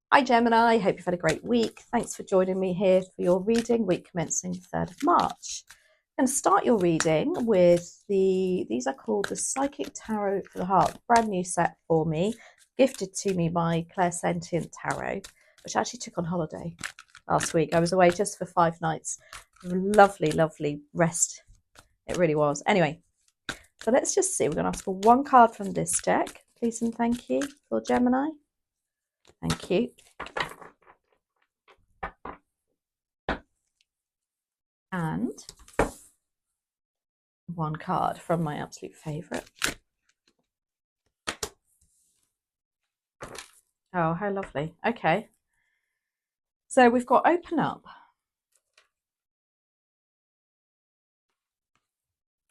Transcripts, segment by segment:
Hi Gemini, hope you've had a great week. Thanks for joining me here for your reading, week commencing the 3rd of March. I'm going to start your reading with these are called the Psychic Tarot for the Heart, brand new set for me, gifted to me by Claire Sentient Tarot, which I actually took on holiday last week. I was away just for 5 nights. Lovely, lovely rest. It really was. Anyway, so let's just see. We're going to ask for one card from this deck, please and thank you, for Gemini. Thank you. And one card from my absolute favourite. Oh, how lovely. Okay. So we've got open up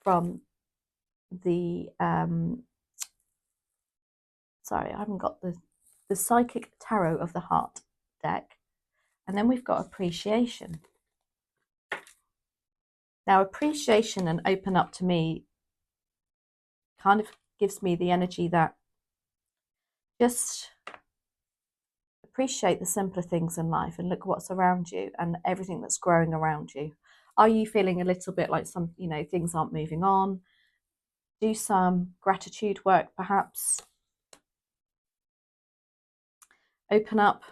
from the, sorry, I haven't got the Psychic Tarot of the Heart deck. And then we've got appreciation. Now, appreciation and open up to me kind of gives me the energy that just appreciate the simpler things in life and look what's around you and everything that's growing around you. Are you feeling a little bit like some, things aren't moving on? Do some gratitude work, perhaps. Open up.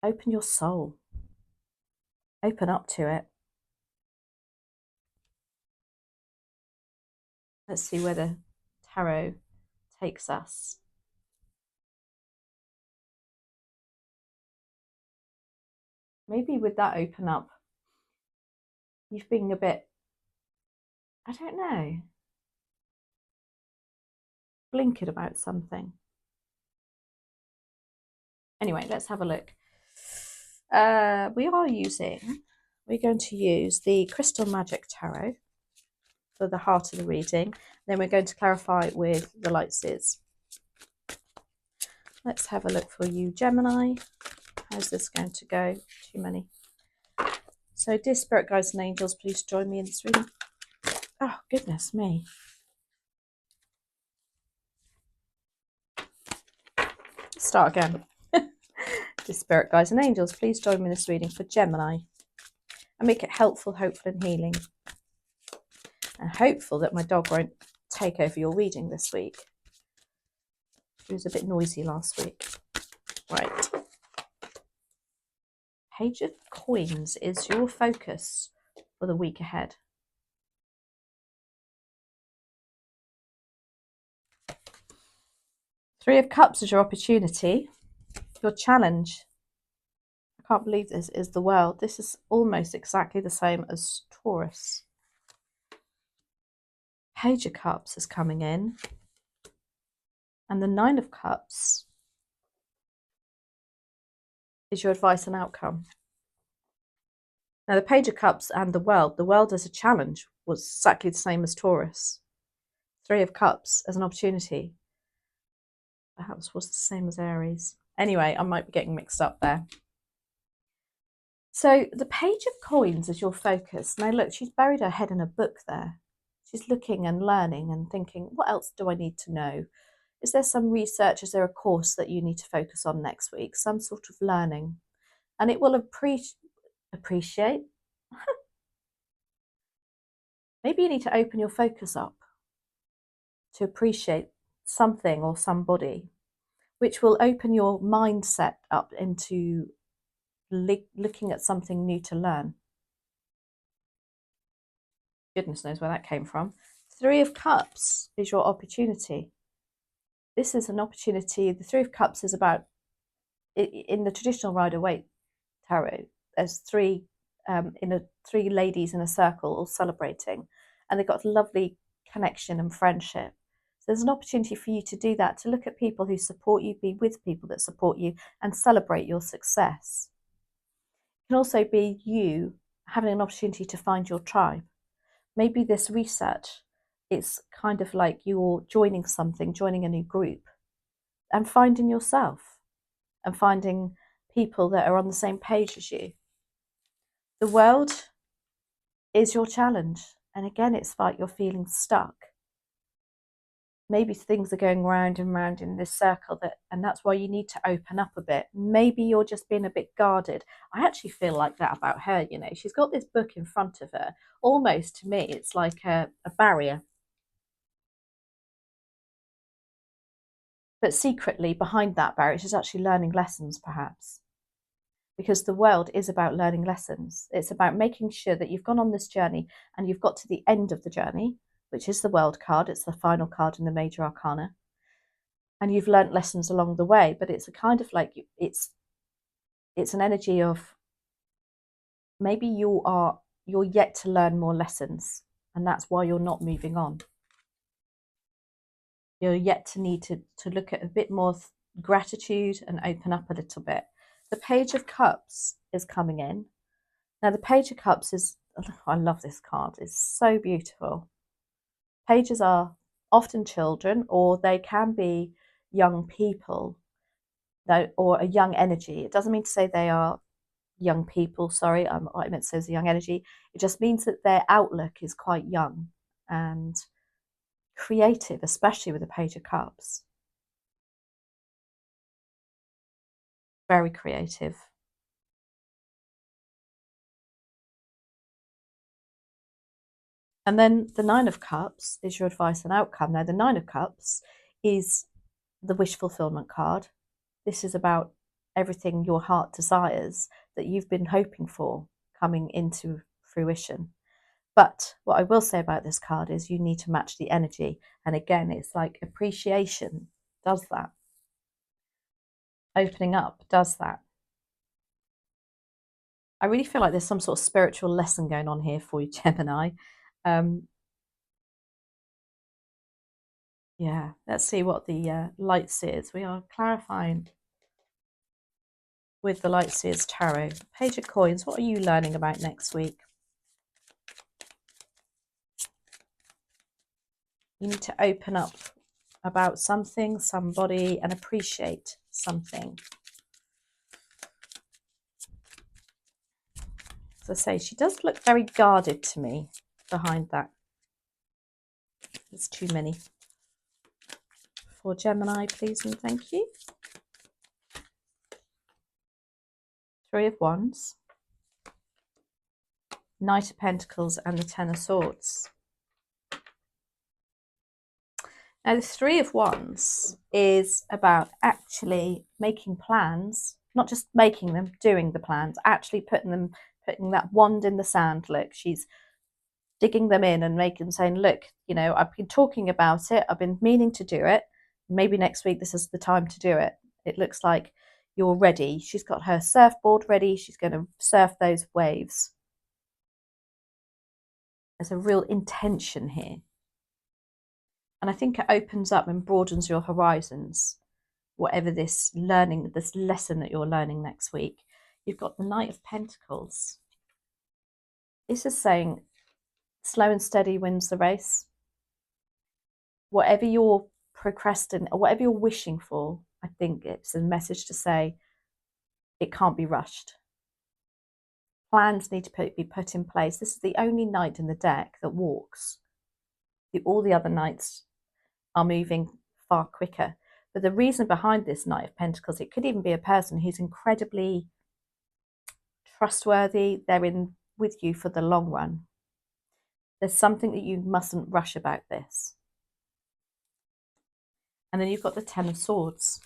Open your soul. Open up to it. Let's see where the tarot takes us. Maybe with that open up, you've been a bit, I don't know, blinkered about something. Anyway, let's have a look. We're going to use the Crystal Magic Tarot for the heart of the reading. Then we're going to clarify it with the light seers. Let's have a look for you, Gemini. How's this going to go? Too many. So, dear spirit guides and angels, please join me in this reading. Oh, goodness me. Start again. Dear spirit guides and angels, please join me in this reading for Gemini and make it helpful, hopeful and healing. And hopeful that my dog won't take over your reading this week. He was a bit noisy last week. Right. Page of Coins is your focus for the week ahead. Three of Cups is your opportunity, your challenge. I can't believe this is the World. This is almost exactly the same as Taurus. Page of Cups is coming in. And the Nine of Cups is your advice and outcome. Now, the Page of Cups and the World as a challenge was exactly the same as Taurus. Three of Cups as an opportunity perhaps was the same as Aries. Anyway, I might be getting mixed up there. So the Page of Coins is your focus. Now look, she's buried her head in a book there. She's looking and learning and thinking, what else do I need to know? Is there some research? Is there a course that you need to focus on next week? Some sort of learning. And it will appreciate. Maybe you need to open your focus up to appreciate something or somebody, which will open your mindset up into looking at something new to learn. Goodness knows where that came from. Three of Cups is your opportunity. This is an opportunity. The Three of Cups is about, in the traditional Rider Waite tarot, there's three ladies in a circle all celebrating, and they've got a lovely connection and friendship. So there's an opportunity for you to do that, to look at people who support you, be with people that support you, and celebrate your success. It can also be you having an opportunity to find your tribe. Maybe this research, it's kind of like you're joining something, joining a new group, and finding yourself, and finding people that are on the same page as you. The World is your challenge. And again, it's like you're feeling stuck. maybe things are going round and round in this circle, and that's why you need to open up a bit. Maybe you're just being a bit guarded. I actually feel like that about her, you know. She's got this book in front of her. Almost, to me, it's like a barrier. But secretly behind that barrier, she's actually learning lessons, perhaps. Because the world is about learning lessons. It's about making sure that you've gone on this journey and you've got to the end of the journey, which is the world card. It's the final card in the major arcana. And you've learnt lessons along the way, but it's a kind of like, it's an energy of maybe you're yet to learn more lessons, and that's why you're not moving on. You're yet to need to look at a bit more gratitude and open up a little bit. The Page of Cups is coming in. Now, the Page of Cups is, I love this card. It's so beautiful. Pages are often children, or they can be young people, or a young energy. It doesn't mean to say they are young people, sorry, what I meant to say is a young energy. It just means that their outlook is quite young and creative, especially with the Page of Cups. Very creative. And then the Nine of Cups is your advice and outcome. Now, the Nine of Cups is the wish fulfillment card. This is about everything your heart desires that you've been hoping for coming into fruition. But what I will say about this card is you need to match the energy. And again, it's like appreciation does that. Opening up does that. I really feel like there's some sort of spiritual lesson going on here for you, Gemini. Yeah, let's see what the Light Seers. We are clarifying with the Light Seers Tarot. Page of Coins, what are you learning about next week? You need to open up about something, somebody, and appreciate something. As I say, she does look very guarded to me behind that. There's too many. For Gemini, please and thank you. Three of Wands. Knight of Pentacles and the Ten of Swords. Now, the Three of Wands is about actually making plans, not just making them, doing the plans, actually putting that wand in the sand. Look, she's digging them in and saying, look, you know, I've been talking about it. I've been meaning to do it. Maybe next week, this is the time to do it. It looks like you're ready. She's got her surfboard ready. She's going to surf those waves. There's a real intention here. And I think it opens up and broadens your horizons, whatever this lesson that you're learning next week. You've got the Knight of Pentacles. This is saying slow and steady wins the race. Whatever you're procrastinating, or whatever you're wishing for, I think it's a message to say it can't be rushed. Plans need to be put in place. This is the only knight in the deck that walks. All the other knights are moving far quicker. But the reason behind this Knight of Pentacles, it could even be a person who's incredibly trustworthy. They're in with you for the long run. There's something that you mustn't rush about this. And then you've got the Ten of Swords.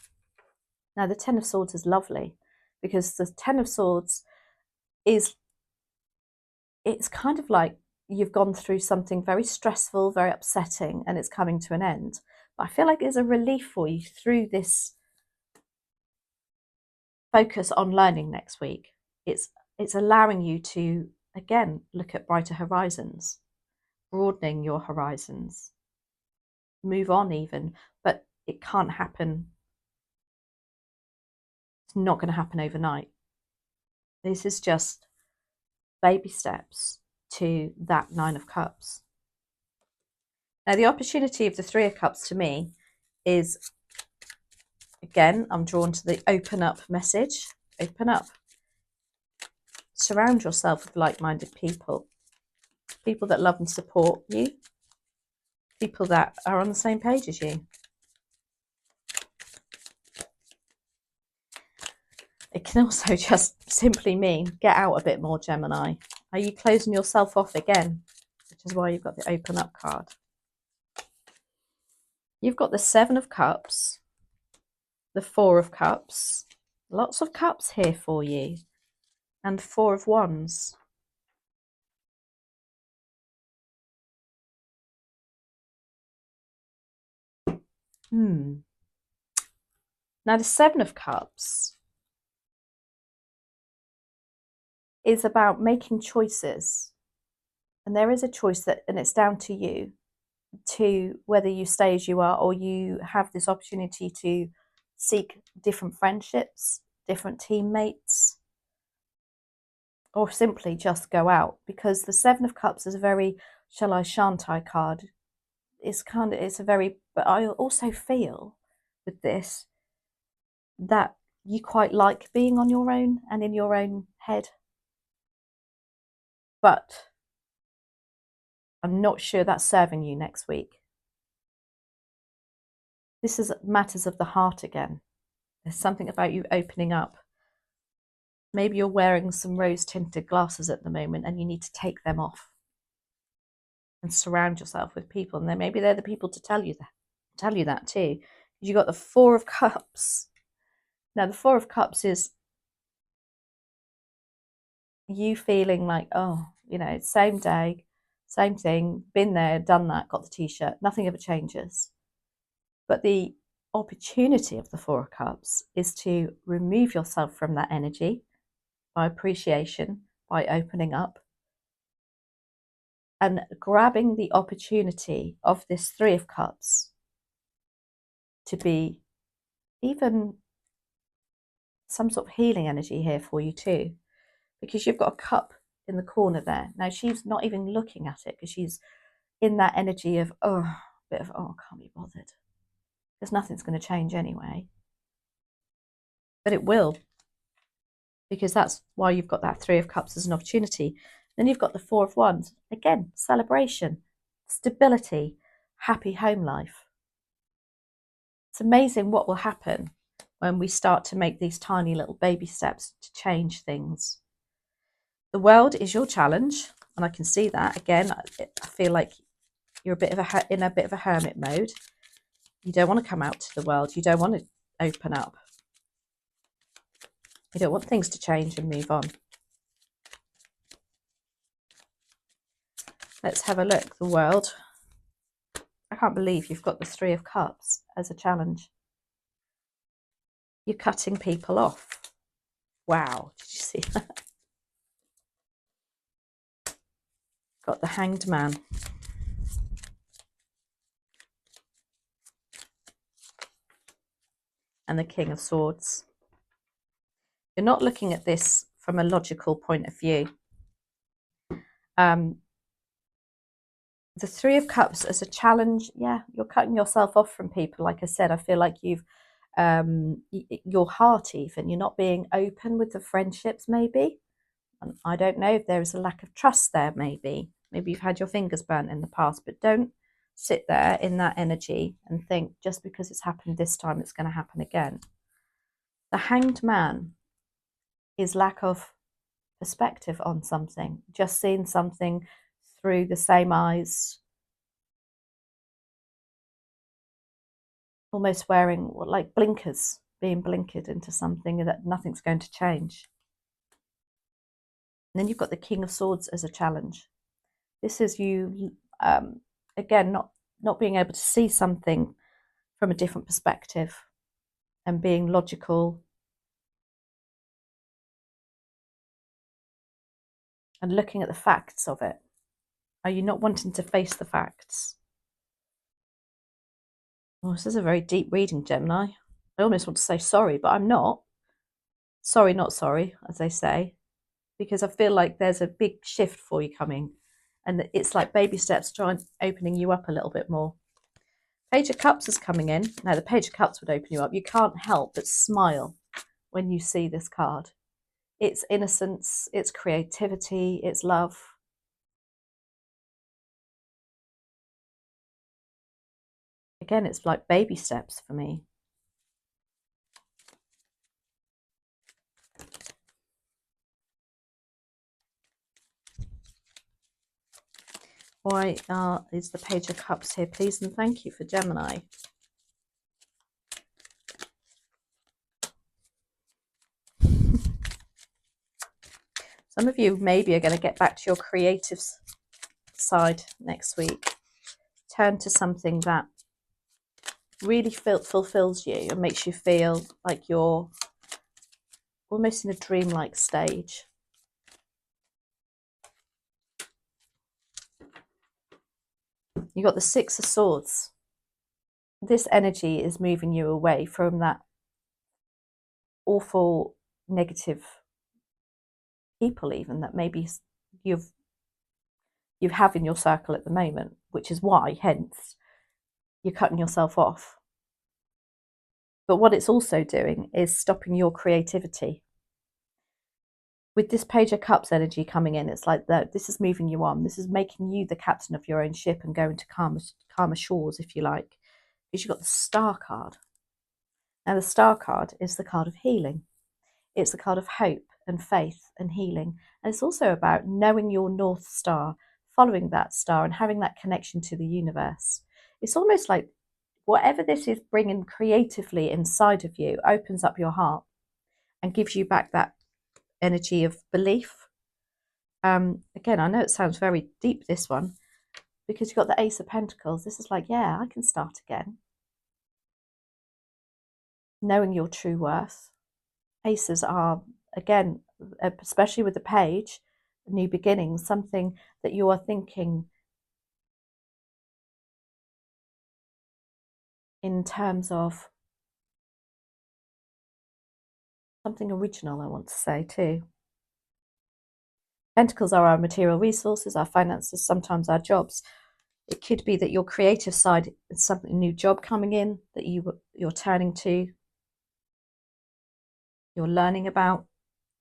Now, the Ten of Swords is lovely because the Ten of Swords it's kind of like you've gone through something very stressful, very upsetting, and it's coming to an end. But I feel like there's a relief for you through this focus on learning next week. It's allowing you to, again, look at brighter horizons, broadening your horizons, move on even, but it can't happen. It's not going to happen overnight. This is just baby steps to that Nine of Cups. Now, the opportunity of the Three of Cups to me is, again, I'm drawn to the open up message. Open up. Surround yourself with like-minded people, people that love and support you. people that are on the same page as you. It can also just simply mean get out a bit more, Gemini. Are you closing yourself off again? Which is why you've got the open up card. You've got the 7 of Cups, the 4 of Cups, lots of cups here for you, and 4 of Wands. Now the 7 of Cups is about making choices, and there is a choice that, and it's down to you to whether you stay as you are or you have this opportunity to seek different friendships, different teammates, or simply just go out, because the 7 of Cups is a very shall I shan't I card. It's a very, but I also feel with this that you quite like being on your own and in your own head, but I'm not sure that's serving you next week. This is matters of the heart again. There's something about you opening up. Maybe you're wearing some rose-tinted glasses at the moment and you need to take them off and surround yourself with people. And then maybe they're the people to tell you that too. You got the 4 of Cups. Now the 4 of Cups is you feeling like, oh, you know, same day, same thing, been there, done that, got the t-shirt, nothing ever changes. But the opportunity of the 4 of Cups is to remove yourself from that energy by appreciation, by opening up, and grabbing the opportunity of this 3 of Cups to be even some sort of healing energy here for you too, because you've got a cup in the corner there. Now she's not even looking at it because she's in that energy of, oh, a bit of, oh, I can't be bothered, because nothing's going to change anyway. But it will, because that's why you've got that 3 of Cups as an opportunity. Then you've got the 4 of Wands. Again, celebration, stability, happy home life. It's amazing what will happen when we start to make these tiny little baby steps to change things. The world is your challenge, and I can see that. Again, I feel like you're in a bit of a hermit mode. You don't want to come out to the world. You don't want to open up. You don't want things to change and move on. Let's have a look. The world. I can't believe you've got the 3 of Cups as a challenge. You're cutting people off. Wow, did you see that? Got the Hanged Man. And the King of Swords. You're not looking at this from a logical point of view. The 3 of Cups as a challenge, yeah, you're cutting yourself off from people. Like I said, I feel like your heart even, you're not being open with the friendships maybe. And I don't know if there is a lack of trust there maybe. Maybe you've had your fingers burnt in the past, but don't sit there in that energy and think just because it's happened this time, it's going to happen again. The Hanged Man is lack of perspective on something, just seeing something through the same eyes, almost wearing like blinkers, being blinkered into something that nothing's going to change. And then you've got the King of Swords as a challenge. This is you, again, not being able to see something from a different perspective and being logical and looking at the facts of it. Are you not wanting to face the facts? Oh, this is a very deep reading, Gemini. I almost want to say sorry, but I'm not. Sorry, not sorry, as they say, because I feel like there's a big shift for you coming, and it's like baby steps trying opening you up a little bit more. Page of Cups is coming in. Now, the Page of Cups would open you up. You can't help but smile when you see this card. It's innocence, it's creativity, it's love. again, it's like baby steps for me. Why is the Page of Cups here, please and thank you for Gemini? Some of you maybe are going to get back to your creative side next week. Turn to something that really fulfills you and makes you feel like you're almost in a dreamlike stage. You got the Six of Swords. This energy is moving you away from that awful negative people even that maybe you have in your circle at the moment, which is why, hence, you're cutting yourself off. But what it's also doing is stopping your creativity. With this Page of Cups energy coming in, it's like that. This is moving you on. This is making you the captain of your own ship and going to calmer shores, if you like. Because you've got the Star card. Now, the Star card is the card of healing. It's the card of hope and faith and healing. And it's also about knowing your North Star, following that star and having that connection to the universe. It's almost like whatever this is bringing creatively inside of you opens up your heart and gives you back that energy of belief. Again, I know it sounds very deep, this one, because you've got the Ace of Pentacles. This is like, yeah, I can start again. Knowing your true worth. Aces are, again, especially with the Page, new beginnings, something that you are thinking in terms of something original, I want to say too. Pentacles are our material resources, our finances, sometimes our jobs. It could be that your creative side is something, new job coming in that you're turning to, you're learning about,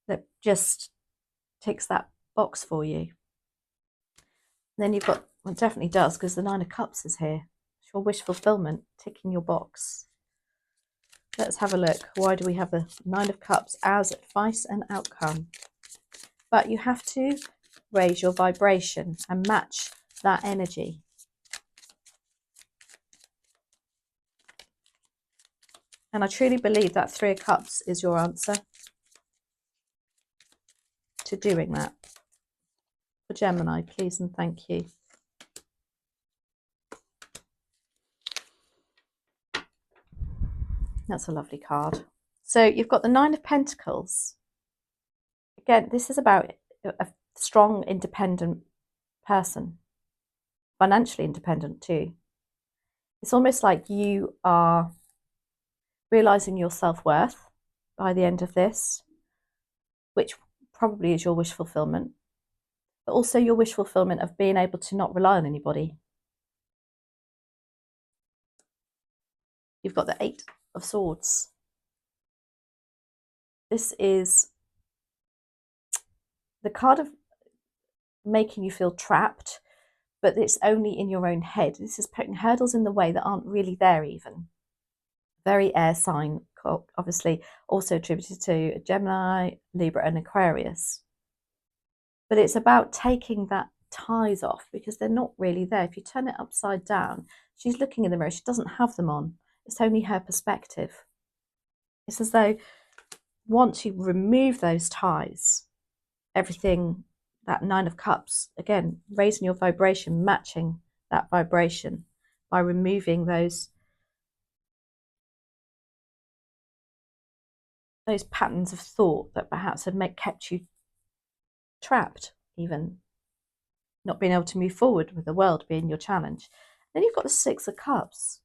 that just ticks that box for you. And then you've got, well, it definitely does, because the Nine of Cups is here. It's your wish fulfillment, ticking your box. Let's have a look. Why do we have the Nine of Cups as advice and outcome? But you have to raise your vibration and match that energy. And I truly believe that Three of Cups is your answer to doing that. For Gemini, please and thank you. That's a lovely card. So you've got the Nine of Pentacles. Again, this is about a strong, independent person. Financially independent too. It's almost like you are realizing your self-worth by the end of this, which probably is your wish fulfillment, but also your wish fulfillment of being able to not rely on anybody. You've got the Eight of Swords. This is the card of making you feel trapped, but it's only in your own head. This is putting hurdles in the way that aren't really there even. Very air sign, obviously also attributed to Gemini, Libra and Aquarius. But it's about taking that ties off because they're not really there. If you turn it upside down, she's looking in the mirror. She doesn't have them on. It's only her perspective. It's as though once you remove those ties, everything, that Nine of Cups, again, raising your vibration, matching that vibration by removing those patterns of thought that perhaps had kept you trapped, even not being able to move forward with the world being your challenge. Then you've got the Six of Cups.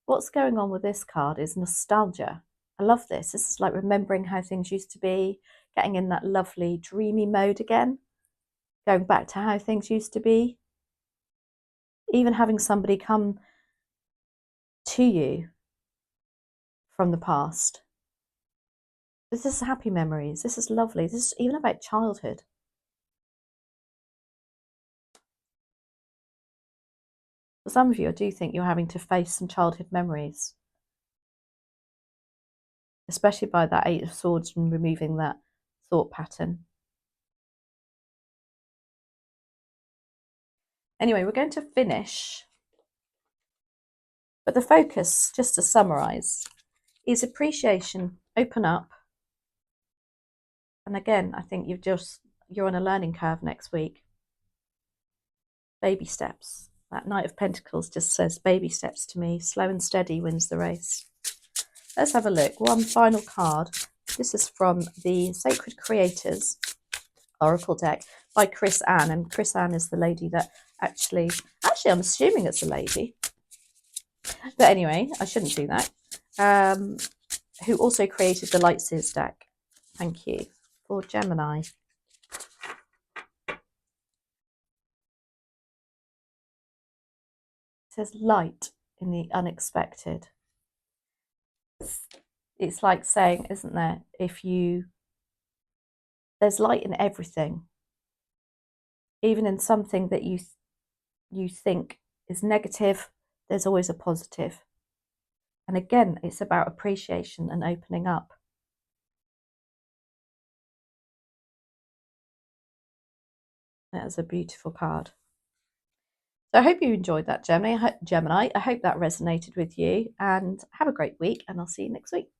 What's going on with this card is nostalgia. I love this. This is like remembering how things used to be, getting in that lovely dreamy mode again, going back to how things used to be, even having somebody come to you from the past. This is happy memories. This is lovely. This is even about childhood. For some of you, I do think you're having to face some childhood memories, especially by that Eight of Swords and removing that thought pattern. Anyway, we're going to finish. But the focus, just to summarise, is appreciation, open up. And again, I think you're on a learning curve next week. Baby steps. That Knight of Pentacles just says baby steps to me. Slow and steady wins the race. Let's have a look. One final card. This is from the Sacred Creators Oracle deck by Chris Ann. And Chris Ann is the lady that actually I'm assuming it's a lady. But anyway, I shouldn't do that. Who also created the Light Seers deck. Thank you. For Gemini. It says light in the unexpected. It's like saying, isn't there, there's light in everything. Even in something that you think is negative, there's always a positive. And again, it's about appreciation and opening up. That is a beautiful card. So I hope you enjoyed that, Gemini. I hope that resonated with you, and have a great week, and I'll see you next week.